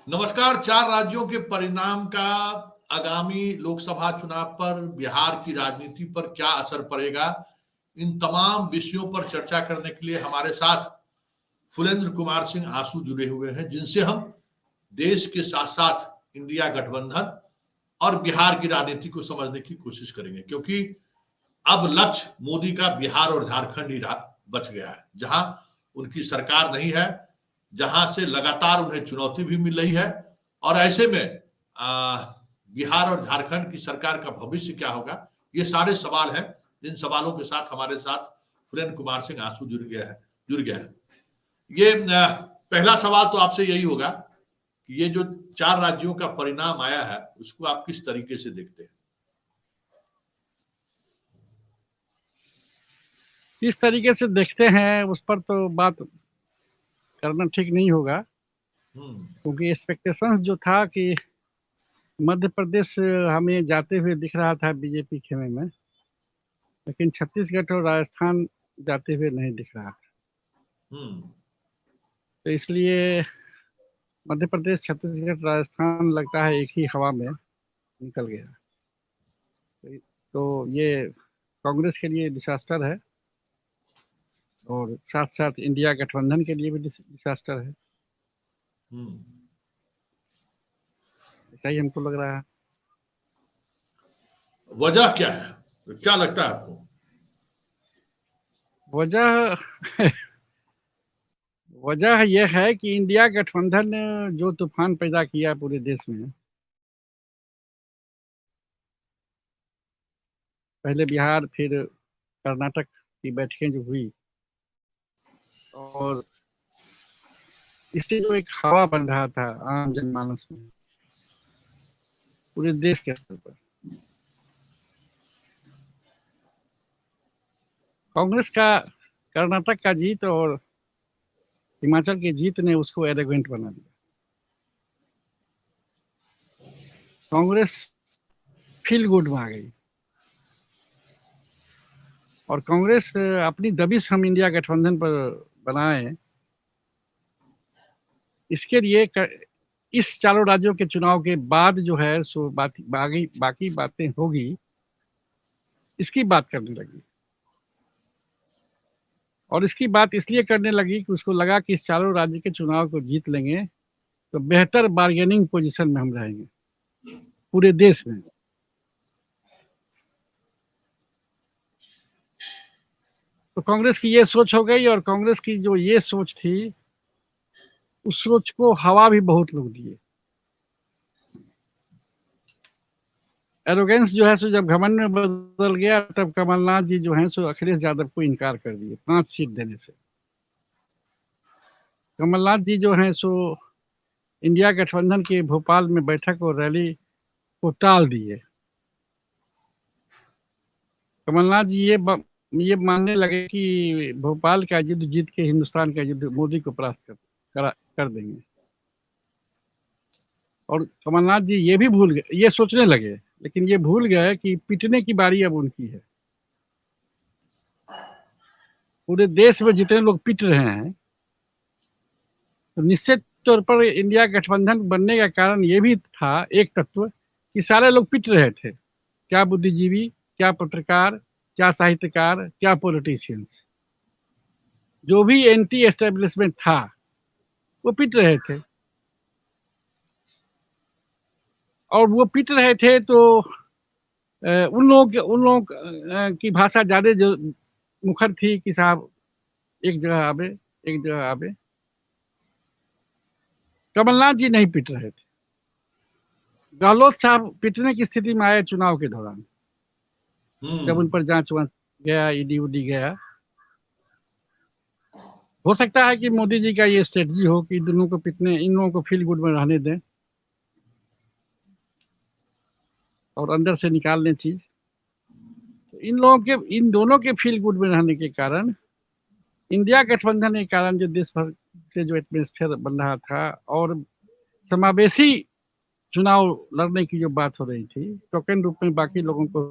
नमस्कार। 4 राज्यों के परिणाम का आगामी लोकसभा चुनाव पर, बिहार की राजनीति पर क्या असर पड़ेगा? इन तमाम विषयों पर चर्चा करने के लिए हमारे साथ फुलेंद्र कुमार सिंह आंसू जुड़े हुए हैं, जिनसे हम देश के साथ-साथ इंडिया गठबंधन और बिहार की राजनीति को समझने की कोशिश करेंगे। क्योंकि अब लक्ष्य मोदी का बिहार और झारखंड ही बच गया है, जहां उनकी सरकार नहीं है, जहां से लगातार उन्हें चुनौती भी मिल रही है। और ऐसे में बिहार और झारखंड की सरकार का भविष्य क्या होगा, ये सारे सवाल हैं, जिन सवालों के साथ हमारे साथ फुलेंद्र कुमार सिंह आंसू जुड़ गया है। ये पहला सवाल तो आपसे यही होगा कि ये जो 4 राज्यों का परिणाम आया है, उसको आप किस तरीके से देखते हैं? किस तरीके से देखते हैं उस पर तो बात करना ठीक नहीं होगा, क्योंकि एक्सपेक्टेशंस जो था कि मध्य प्रदेश हमें जाते हुए दिख रहा था बीजेपी खेमे में, लेकिन छत्तीसगढ़ और राजस्थान जाते हुए नहीं दिख रहा था। तो इसलिए मध्य प्रदेश, छत्तीसगढ़, राजस्थान लगता है एक ही हवा में निकल गया। तो ये कांग्रेस के लिए डिसास्टर है और साथ साथ इंडिया गठबंधन के लिए भी डिसास्टर है, ऐसा ही हमको लग रहा है। वजह क्या है? क्या लगता है आपको? वजह यह है कि इंडिया गठबंधन ने जो तूफान पैदा किया पूरे देश में, पहले बिहार फिर कर्नाटक की बैठकें जो हुई, और इससे जो एक हवा बन रहा था आम जनमानस में पूरे देश के स्तर पर, कांग्रेस का कर्नाटक का जीत और हिमाचल की जीत ने उसको एरोगेंट बना दिया। कांग्रेस फील गुड में आ गई और कांग्रेस अपनी दबिश हम इंडिया गठबंधन पर बनाए, इसके लिए इस चारों राज्यों के चुनाव के बाद जो है सो बाकी बातें होगी, इसकी बात करने लगी। और इसकी बात इसलिए करने लगी कि उसको लगा कि इस चारों राज्य के चुनाव को जीत लेंगे तो बेहतर बार्गेनिंग पोजीशन में हम रहेंगे पूरे देश में। तो कांग्रेस की ये सोच हो गई, और कांग्रेस की जो ये सोच थी, उस सोच को हवा भी बहुत लोग दिए। एरोगेंस जो है सो जब घमंड में बदल गया, तब कमलनाथ जी जो है सो अखिलेश यादव को इनकार कर दिए 5 सीट देने से। कमलनाथ जी जो है सो इंडिया गठबंधन के भोपाल में बैठक और रैली को टाल दिए। कमलनाथ जी ये मानने लगे कि भोपाल का युद्ध जीत के हिंदुस्तान का युद्ध मोदी को परास्त कर देंगे। और कमलनाथ जी ये भी भूल गए, ये सोचने लगे, लेकिन ये भूल गए कि पिटने की बारी अब उनकी है। पूरे देश में जितने लोग पिट रहे हैं, तो निश्चित तौर पर इंडिया गठबंधन बनने का कारण ये भी था, एक तत्व, कि सारे लोग पिट रहे थे। क्या बुद्धिजीवी, क्या पत्रकार, क्या साहित्यकार, क्या पॉलिटिशियंस, जो भी एंटी एस्टेब्लिशमेंट था वो पिट रहे थे। और वो पिट रहे थे तो उन लोगों की भाषा ज्यादा जो मुखर थी कि साहब एक जगह आवे, एक जगह आवे। कमलनाथ जी नहीं पिट रहे थे। गहलोत साहब पिटने की स्थिति में आए चुनाव के दौरान, जब उन पर जांच वांच गया, ईडी उडी गया। हो सकता है कि मोदी जी का ये स्ट्रेटजी हो कि दोनों को पिटने, इन लोगों को फील गुड में रहने दें और अंदर से निकाल लें चीज। इन दोनों के फील गुड में रहने के कारण इंडिया गठबंधन के कारण जो देश भर से जो एटमॉस्फेयर बन रहा था और समावेशी चुनाव लड़ने की जो बात हो रही थी, टोकन रूप में बाकी लोगों को।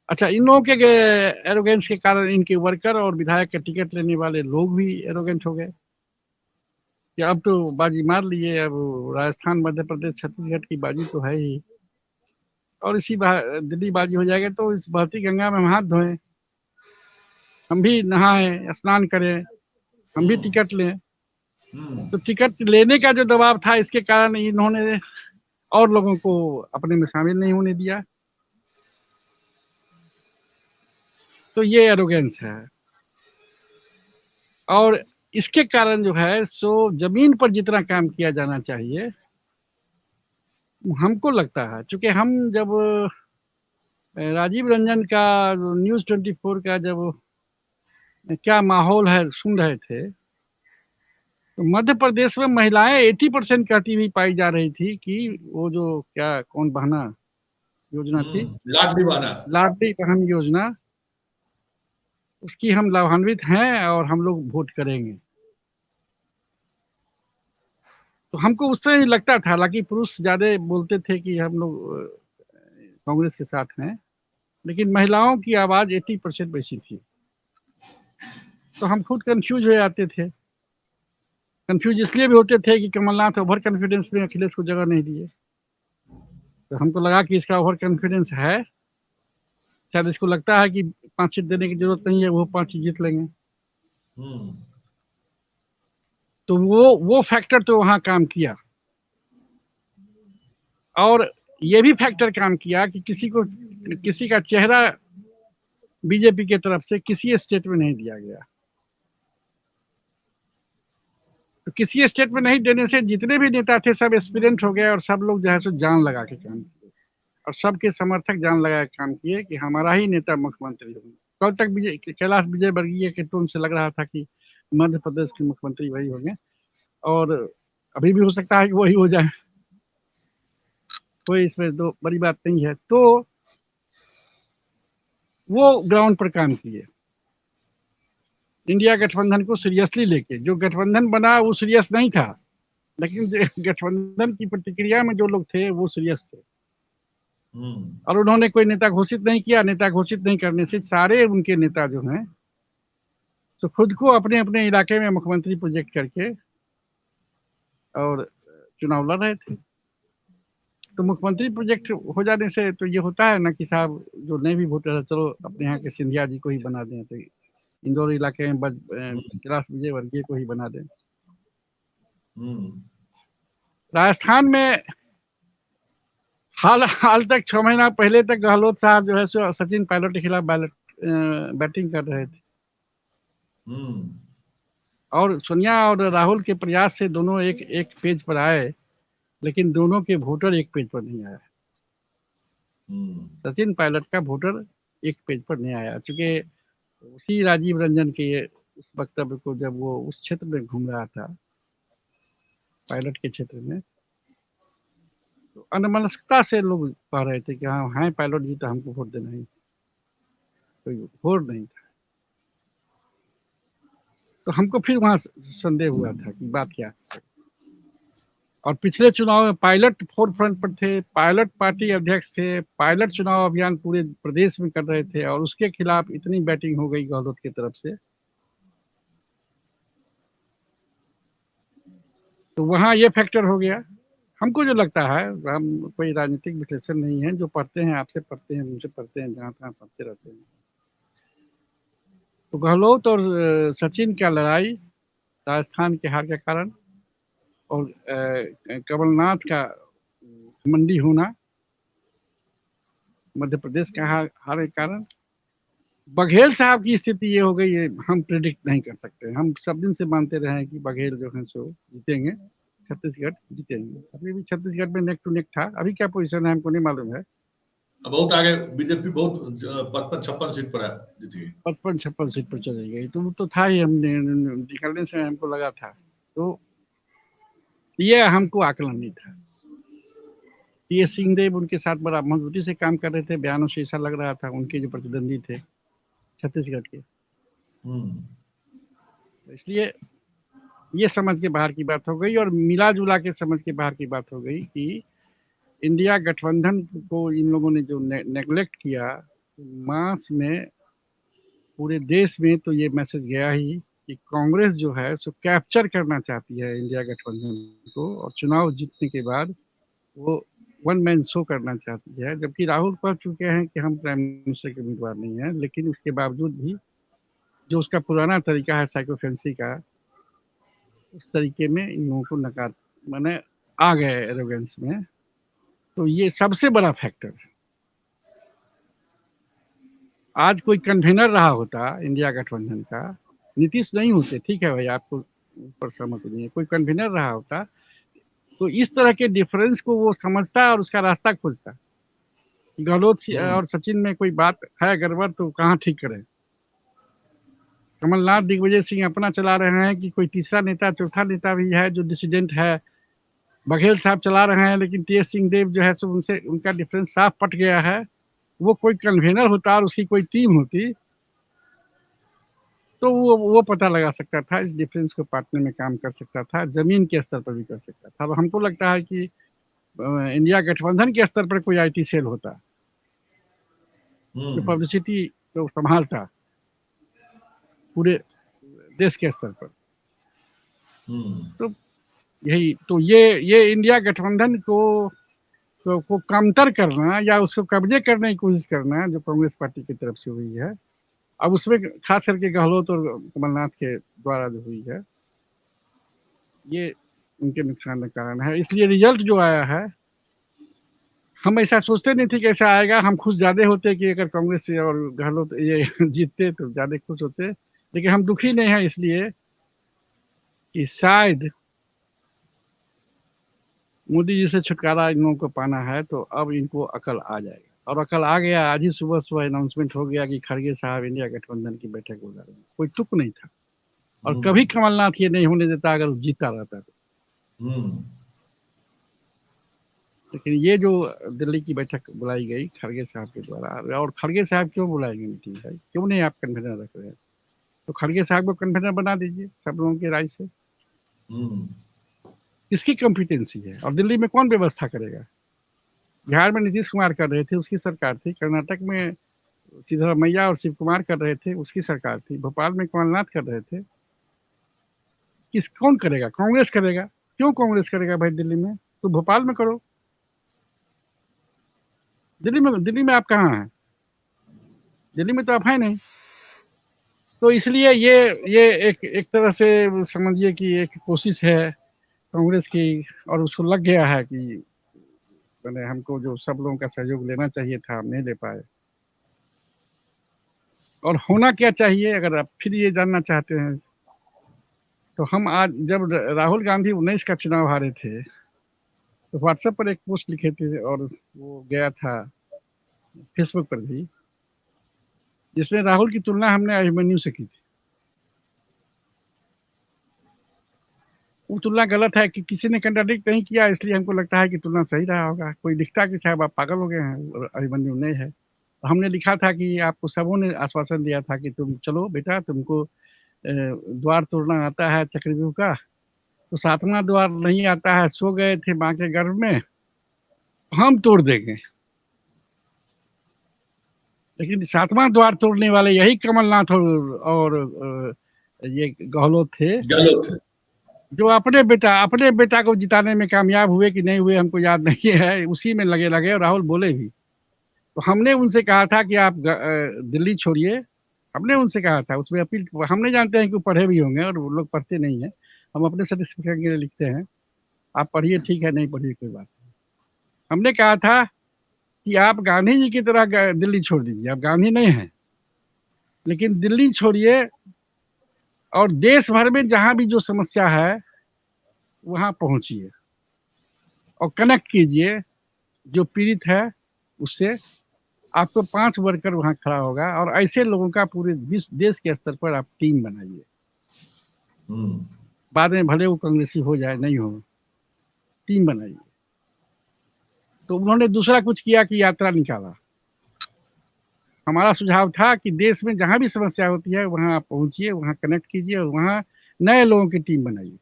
अच्छा, इन लोगों के एरोगेंस के कारण इनके वर्कर और विधायक के टिकट लेने वाले लोग भी एरोगेंट हो गए। कि अब तो बाजी मार लिए, अब राजस्थान, मध्य प्रदेश, छत्तीसगढ़ की बाजी तो है ही, और इसी दिल्ली बाजी हो जाएगा तो इस बहती गंगा में हम हाथ धोएं, हम भी नहाएं, स्नान करें, हम भी टिकट लें। तो टिकट लेने का जो दबाव था, इसके कारण इन्होंने और लोगों को अपने में शामिल नहीं होने दिया। तो ये एरोगेंस है, और इसके कारण जो है सो जमीन पर जितना काम किया जाना चाहिए, हमको लगता है, चूंकि हम जब राजीव रंजन का न्यूज़ 24 का जब क्या माहौल है सुन रहे थे, तो मध्य प्रदेश में महिलाएं 80% कहती हुई पाई जा रही थी कि वो जो क्या कौन बहना योजना थी, लाडली बहन योजना, उसकी हम लाभान्वित हैं और हम लोग वोट करेंगे। तो हमको उस समय लगता था, हालांकि पुरुष ज्यादा बोलते थे कि हम लोग कांग्रेस के साथ हैं, लेकिन महिलाओं की आवाज 80% बेसी थी। तो हम खुद कंफ्यूज हो जाते थे। कंफ्यूज इसलिए भी होते थे कि कमलनाथ ओवर कॉन्फिडेंस में अखिलेश को जगह नहीं दिए, तो हमको लगा कि इसका ओवर कॉन्फिडेंस है, शायद इसको लगता है कि 5 सीट देने की जरूरत नहीं है, वो 5 जीत लेंगे। तो वो फैक्टर तो वहां काम किया, और ये भी फैक्टर काम किया कि किसी का चेहरा बीजेपी की तरफ से किसी स्टेट में नहीं दिया गया। तो किसी स्टेट में नहीं देने से जितने भी नेता थे सब एस्पिरेंट हो गए, और सब लोग जो है सो जान लगा के काम किए, और सबके समर्थक जान लगा के काम किए कि हमारा ही नेता मुख्यमंत्री होंगे। कल तक कैलाश विजयवर्गीय के टोन से लग रहा था कि मध्य प्रदेश के मुख्यमंत्री वही होंगे, और अभी भी हो सकता है कि वही हो जाए, कोई इसमें तो बड़ी बात नहीं है। तो वो ग्राउंड पर काम किए, इंडिया गठबंधन को सीरियसली लेके। जो गठबंधन बना वो सीरियस नहीं था, लेकिन गठबंधन की प्रतिक्रिया में जो लोग थे वो सीरियस थे, और उन्होंने कोई नेता घोषित नहीं किया। नेता घोषित नहीं करने से सारे उनके नेता जो हैं तो खुद को अपने अपने इलाके में मुख्यमंत्री प्रोजेक्ट करके और चुनाव लड़ रहे थे। तो मुख्यमंत्री प्रोजेक्ट हो जाने से तो ये होता है ना कि साहब जो नहीं भी वोटर है, चलो अपने यहाँ के सिंधिया जी को ही बना दें, तो इंदौर इलाके में कैलाश विजयवर्गीय को ही बना दें। राजस्थान में हाल तक 6 महीना पहले तक गहलोत साहब जो है सो सचिन पायलट के खिलाफ बैटिंग कर रहे थे, और सोनिया और राहुल के प्रयास से दोनों एक पेज पर आए, लेकिन दोनों के वोटर एक पेज पर नहीं आया। सचिन पायलट का वोटर एक पेज पर नहीं आया, क्योंकि उसी राजीव रंजन के उस वक्तव्य को जब वो उस क्षेत्र में घूम रहा था, पायलट के क्षेत्र में, तो अनमनस्कता से लोग कह रहे थे कि हाँ हैं पायलट जी तो हमको वोट देना ही, कोई वोट नहीं था। तो हमको फिर वहां संदेह हुआ था कि बात क्या है। और पिछले चुनाव में पायलट फोर फ्रंट पर थे, पायलट पार्टी अध्यक्ष थे, पायलट चुनाव अभियान पूरे प्रदेश में कर रहे थे, और उसके खिलाफ इतनी बैटिंग हो गई गहलोत की तरफ से। तो वहां ये फैक्टर हो गया। हमको जो लगता है, हम कोई राजनीतिक विश्लेषण नहीं है, जो पढ़ते हैं आपसे पढ़ते हैं, मुझसे पढ़ते हैं, जहाँ तहाँ पढ़ते रहते हैं। तो गहलोत और सचिन का लड़ाई राजस्थान के हार के कारण, और कमलनाथ का मंडी होना मध्य प्रदेश का हार के कारण, बघेल साहब की स्थिति ये हो गई है, हम प्रिडिक्ट नहीं कर सकते। हम सब दिन से मानते रहे हैं कि बघेल जो है सो जीतेंगे, छत्तीसगढ़ जीतेंगे। अभी भी छत्तीसगढ़ में नेक टू नेक था, अभी क्या पोजीशन है हमको नहीं मालूम है। बहुत आगे बीजेपी बहुत 55-56 सीट पर है, जीती 55-56 सीट पर चली गई, तो वो तो था ही, हमने निकलने से हमको लगा था। तो ये हमको आकलन नहीं था। ये सिंहदेव उनके साथ बड़ा मजबूती से काम कर रहे थे, बयानों से ऐसा लग रहा था उनके जो प्रतिद्वंदी थे छत्तीसगढ़ के। इसलिए ये समझ के बाहर की बात हो गई, और मिला जुला के समझ के बाहर की बात हो गई कि इंडिया गठबंधन को इन लोगों ने जो नेग्लेक्ट किया, मास में पूरे देश में तो ये मैसेज गया ही कि कांग्रेस जो है सो कैप्चर करना चाहती है इंडिया गठबंधन को, और चुनाव जीतने के बाद वो वन मैन शो करना चाहती है। जबकि राहुल कह चुके हैं कि हम प्राइम मिनिस्टर के उम्मीदवार नहीं हैं, लेकिन उसके बावजूद भी जो उसका पुराना तरीका है साइकोफेंसी का, उस तरीके में इन लोगों को नकार माने आ गए एरोगेंस में। तो ये सबसे बड़ा फैक्टर है। आज कोई कन्वेनर रहा होता इंडिया गठबंधन का, नीतीश नहीं होते, ठीक है भाई, आपको ऊपर सहमत नहीं है, कोई कन्वेनर रहा होता तो इस तरह के डिफरेंस को वो समझता और उसका रास्ता खोजता। गहलोत और सचिन में कोई बात है गड़बड़ तो कहाँ ठीक करें। कमलनाथ दिग्विजय सिंह अपना चला रहे हैं कि कोई तीसरा नेता चौथा नेता भी है जो डिसिडेंट है। बघेल साहब चला रहे हैं, लेकिन टी एस सिंहदेव जो है सो उनसे उनका डिफरेंस साफ पट गया है। वो कोई कन्वेनर होता और उसकी कोई टीम होती तो वो पता लगा सकता था, इस डिफरेंस को पाटने में काम कर सकता था, जमीन के स्तर पर भी कर सकता था। अब हमको लगता है कि इंडिया गठबंधन के स्तर पर कोई आईटी सेल होता जो पब्लिसिटी को संभालता पूरे देश के स्तर पर। तो यही तो ये इंडिया गठबंधन को काउंटर करना या उसको कब्जे करने की कोशिश करना जो कांग्रेस पार्टी की तरफ से हुई है, अब उसमें खास करके गहलोत और कमलनाथ के द्वारा जो हुई है, ये उनके नुकसान का कारण है। इसलिए रिजल्ट जो आया है, हम ऐसा सोचते नहीं थे कि ऐसा आएगा। हम खुश ज्यादा होते कि अगर कांग्रेस और गहलोत ये जीतते तो ज्यादा खुश होते, लेकिन हम दुखी नहीं है इसलिए कि शायद मोदी जी से छुटकारा इन लोगों को पाना है, तो अब इनको अकल आ जाएगा। और अकल आ गया। आज ही सुबह अनाउंसमेंट हो गया कि खड़गे साहब इंडिया गठबंधन की बैठक बुला रहे हैं। कोई तुक नहीं था, और कभी कमलनाथ ये नहीं होने देता अगर जीता रहता तो। लेकिन ये जो दिल्ली की बैठक बुलाई गई खड़गे साहब के द्वारा, और खड़गे साहब क्यों बुलाएंगे मीटिंग भाई, क्यों नहीं आप कन्वेनर रख रहे हैं? तो खड़गे साहब को कन्वेनर बना दीजिए सब लोगों की राय से। किसकी कॉम्पिटेंसी है? और दिल्ली में कौन व्यवस्था करेगा? बिहार में नीतीश कुमार कर रहे थे, उसकी सरकार थी। कर्नाटक में सिद्धरमैया और शिव कुमार कर रहे थे, उसकी सरकार थी। भोपाल में कमलनाथ कर रहे थे। कौन करेगा? कांग्रेस करेगा। क्यों कांग्रेस करेगा भाई दिल्ली में? तो भोपाल में करो। दिल्ली में आप कहाँ हैं? दिल्ली में तो आप है नहीं। तो इसलिए ये एक तरह से समझिए कि एक कोशिश है कांग्रेस की, और उसको लग गया है कि मैंने हमको जो सब लोगों का सहयोग लेना चाहिए था हम नहीं ले पाए। और होना क्या चाहिए, अगर आप फिर ये जानना चाहते हैं तो हम आज जब राहुल गांधी 19 का चुनाव हारे थे तो व्हाट्सएप पर एक पोस्ट लिखे थे, और वो गया था फेसबुक पर भी, जिसमें राहुल की तुलना हमने अभिमन्यु से की थी। वो तुलना गलत है कि किसी ने कंट्राडिक्ट नहीं किया, इसलिए हमको लगता है कि तुलना सही रहा होगा। कोई लिखता कि साहब आप पागल हो गए हैं, अभिमन्यु नहीं है। हमने लिखा था कि आपको सबों ने आश्वासन दिया था कि तुम चलो बेटा, तुमको द्वार तोड़ना आता है चक्रव्यूह का, तो 7वां द्वार नहीं आता है, सो गए थे माँ के गर्भ में, हम तोड़ देंगे। लेकिन 7वां द्वार तोड़ने वाले यही कमलनाथ और ये गहलोत थे, जो अपने बेटा को जिताने में कामयाब हुए कि नहीं हुए हमको याद नहीं है, उसी में लगे। और राहुल बोले भी। तो हमने उनसे कहा था कि आप दिल्ली छोड़िए। हमने उनसे कहा था, उसमें अपील। हम नहीं जानते हैं कि वो पढ़े भी होंगे, और वो लोग पढ़ते नहीं है। हम अपने सर्टिफिकेट के लिए लिखते हैं, आप पढ़िए, ठीक है, नहीं पढ़िए कोई बात नहीं। हमने कहा था कि आप गांधी जी की तरह दिल्ली छोड़ दीजिए। आप गांधी नहीं हैं, लेकिन दिल्ली छोड़िए और देश भर में जहां भी जो समस्या है वहां पहुंचिए और कनेक्ट कीजिए जो पीड़ित है उससे। आपको 5 वर्कर वहां खड़ा होगा, और ऐसे लोगों का पूरे देश के स्तर पर आप टीम बनाइए। बाद में भले वो कांग्रेसी हो जाए नहीं हो, टीम बनाइए। तो उन्होंने दूसरा कुछ किया कि यात्रा निकाला। हमारा सुझाव था कि देश में जहां भी समस्या होती है वहां आप पहुंचिए, वहां कनेक्ट कीजिए, और वहां नए लोगों की टीम बनाइए।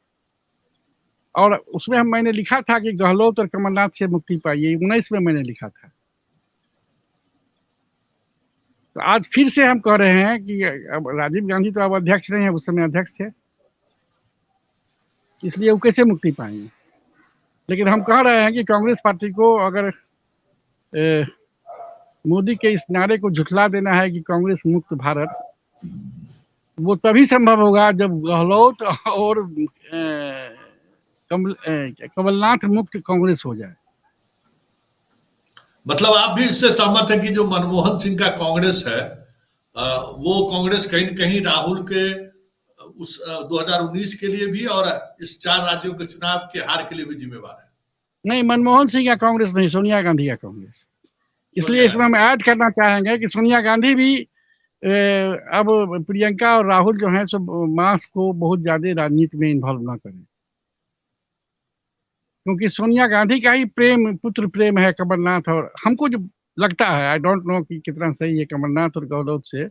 और उसमें मैंने लिखा था कि गहलोत और कमलनाथ से मुक्ति पाइए। 19 में मैंने लिखा था। तो आज फिर से हम कह रहे हैं कि अब राजीव गांधी तो अब अध्यक्ष नहीं है, उस समय अध्यक्ष थे, इसलिए वो कैसे मुक्ति पाएंगे। लेकिन हम कह रहे हैं कि कांग्रेस पार्टी को अगर मोदी के इस नारे को झुठला देना है कि कांग्रेस मुक्त भारत, वो तभी संभव होगा जब गहलोत और कमलनाथ मुक्त कांग्रेस हो जाए। मतलब आप भी इससे सहमत हैं कि जो मनमोहन सिंह का कांग्रेस है वो कांग्रेस कहीं न कहीं राहुल के उस 2019 के लिए भी और इस 4 राज्यों के चुनाव के हार के लिए भी जिम्मेवार है? नहीं, मनमोहन सिंह का कांग्रेस नहीं, सोनिया गांधी का कांग्रेस। इसलिए इसमें हम ऐड करना चाहेंगे कि सोनिया गांधी भी अब प्रियंका और राहुल जो है सब मास को बहुत ज्यादा राजनीति में इन्वॉल्व ना करें, क्योंकि सोनिया गांधी का ही प्रेम, पुत्र प्रेम है कमलनाथ। और हमको जो लगता है, आई डोंट नो कि कितना सही है, कमलनाथ और गहलोत से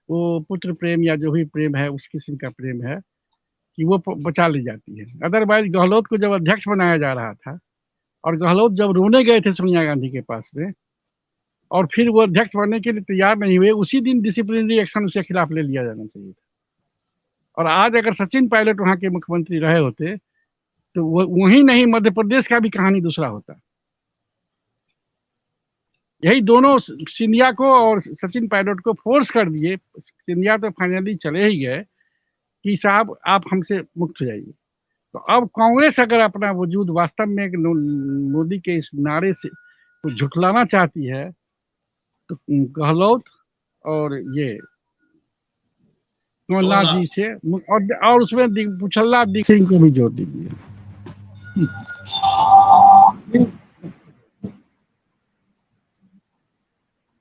वो पुत्र प्रेम या जो भी प्रेम है उस किस्म का प्रेम है कि वो बचा ली जाती है। अदरवाइज गहलोत को जब अध्यक्ष बनाया जा रहा था और गहलोत जब रोने गए थे सोनिया गांधी के पास में और फिर वो अध्यक्ष बनने के लिए तैयार नहीं हुए, उसी दिन डिसिप्लिनरी एक्शन उसके खिलाफ ले लिया जाना चाहिए था। और आज अगर सचिन पायलट वहां के मुख्यमंत्री रहे होते तो वही नहीं, मध्य प्रदेश का भी कहानी दूसरा होता। यही दोनों सिंधिया को और सचिन पायलट को फोर्स कर दिए, सिंधिया तो फाइनली चले ही गए कि साहब आप हमसे मुक्त हो जाइए। तो अब कांग्रेस अगर अपना वजूद वास्तव में मोदी के इस नारे से तो झुठलाना चाहती है तो गहलोत और ये कमलनाथ जी से और उसमें पुछल्ला सिंह को भी जोड़ दीजिए।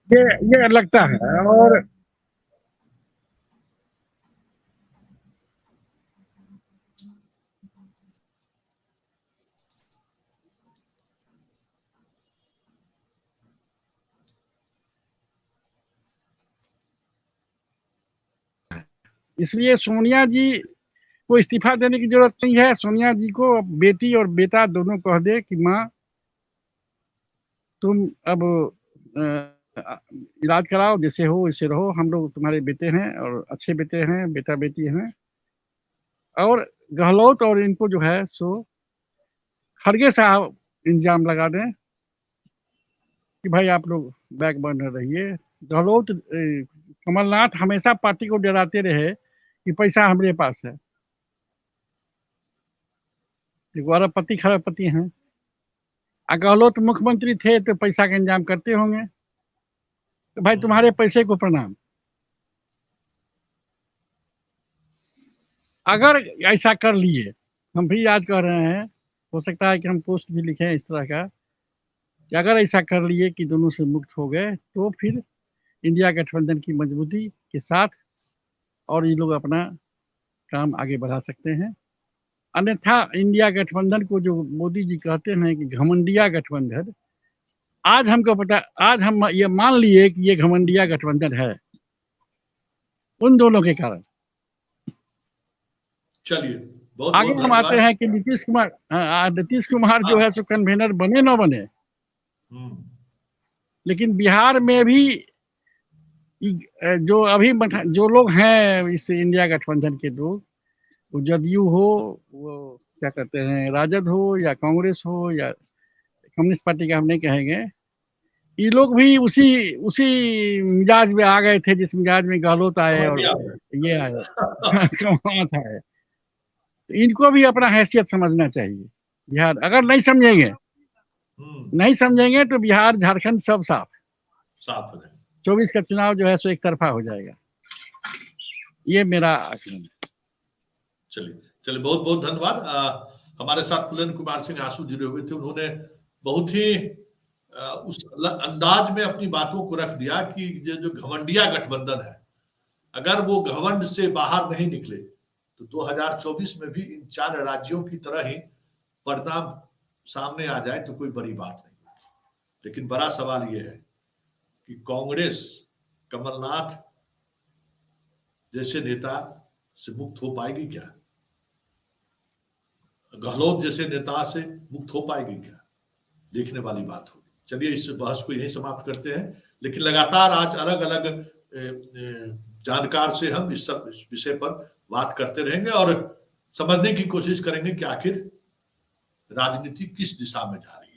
ये लगता है। और इसलिए सोनिया जी को इस्तीफा देने की जरूरत नहीं है। सोनिया जी को बेटी और बेटा दोनों कह दे कि माँ तुम अब इलाज कराओ, जैसे हो वैसे रहो, हम लोग तुम्हारे बेटे हैं और अच्छे बेटे हैं, बेटा बेटी हैं। और गहलोत और इनको जो है सो खड़गे साहब इंजाम लगा दें कि भाई आप लोग बैक बर्नर रहिए। गहलोत कमलनाथ हमेशा पार्टी को डराते रहे कि पैसा हमारे पास है, अरबपति खरबपति हैं। गहलोत मुख्यमंत्री थे तो पैसा का इंतजाम करते होंगे, तो भाई तुम्हारे पैसे को प्रणाम। अगर ऐसा कर लिए, हम भी आज कह रहे हैं, हो सकता है कि हम पोस्ट भी लिखें इस तरह का कि अगर ऐसा कर लिए कि दोनों से मुक्त हो गए तो फिर इंडिया गठबंधन की मजबूती के साथ और ये लोग अपना काम आगे बढ़ा सकते हैं। अन्यथा इंडिया गठबंधन को जो मोदी जी कहते हैं कि घमंडिया गठबंधन, आज हमको पता, आज हम ये मान लिए कि ये घमंडिया गठबंधन है उन दोनों के कारण। चलिए आगे हम आते हैं कि नीतीश कुमार जो है सो कन्वेनर बने न बने, लेकिन बिहार में भी जो अभी जो लोग हैं इस इंडिया गठबंधन के लोग, वो जदयू हो, वो क्या कहते हैं राजद हो या कांग्रेस हो या कम्युनिस्ट पार्टी का हम नहीं कहेंगे, ये लोग भी उसी मिजाज में आ गए थे जिस मिजाज में गहलोत आए और ये आए कमलनाथ आए। इनको भी अपना हैसियत समझना चाहिए। बिहार अगर नहीं समझेंगे तो बिहार झारखंड सब साफ है। 24 का चुनाव जो है सो एक तरफा हो जाएगा, ये मेरा आकलन है। चलिए बहुत बहुत धन्यवाद। हमारे साथ फुलन कुमार सिंह आंसू जुड़े हुए थे, उन्होंने बहुत ही उस अंदाज में अपनी बातों को रख दिया कि ये जो घमंडिया गठबंधन है, अगर वो घमंड से बाहर नहीं निकले तो 2024 में भी इन 4 राज्यों की तरह ही परिणाम सामने आ जाए तो कोई बड़ी बात नहीं होगी। लेकिन बड़ा सवाल ये है कि कांग्रेस कमलनाथ जैसे नेता से मुक्त हो पाएगी क्या? गहलोत जैसे नेता से मुक्त हो पाएगी क्या? देखने वाली बात होगी। चलिए इस बहस को यही समाप्त करते हैं। लेकिन लगातार आज अलग अलग जानकार से हम इस विषय पर बात करते रहेंगे और समझने की कोशिश करेंगे कि आखिर राजनीति किस दिशा में जा रही है।